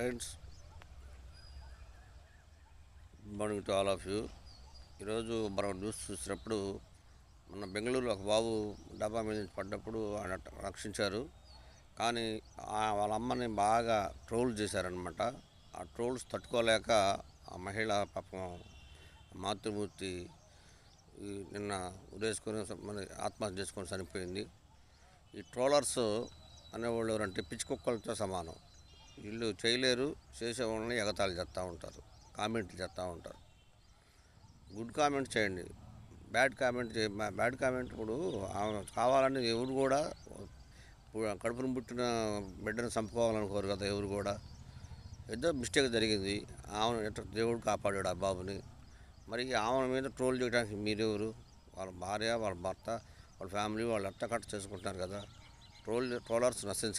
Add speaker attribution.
Speaker 1: Friends, good morning to all of you. ఈరోజు మనం news చూసినప్పుడు మన బెంగళూరులో ఒక బాబు డబ్బా మీద నుంచి పడ్డప్పుడు ఆయన రక్షించారు. కానీ వాళ్ళ అమ్మని బాగా ట్రోల్ చేశారనమాట. ఆ ట్రోల్స్ తట్టుకోలేక ఆ మహిళ పాపం మాతృమూర్తి నిన్న ఉరేసుకొని మన ఆత్మహత్య చేసుకొని చనిపోయింది. ఈ ట్రోలర్స్ అనేవాళ్ళు ఎవరంటే పిచ్చి కుక్కలతో సమానం. వీళ్ళు చేయలేరు, చేసే వాళ్ళని ఎగతాళి చేస్తూ ఉంటారు, కామెంట్లు చేస్తూ ఉంటారు. గుడ్ కామెంట్ చేయండి, బ్యాడ్ కామెంట్ ఇప్పుడు కావాలని ఎవరు కూడా కడుపును పుట్టిన బిడ్డను చంపుకోవాలనుకోరు కదా. ఎవరు కూడా ఏదో మిస్టేక్ జరిగింది, ఆమెను ఎట్లా దేవుడు కాపాడాడు ఆ బాబుని. మరి ఆమె మీద ట్రోల్ చేయడానికి మీరెవరు? వాళ్ళ భార్య, వాళ్ళ భర్త, వాళ్ళ ఫ్యామిలీ వాళ్ళు ఎట్లా కట్ చేసుకుంటున్నారు కదా. ట్రోలర్స్ నశించాలి.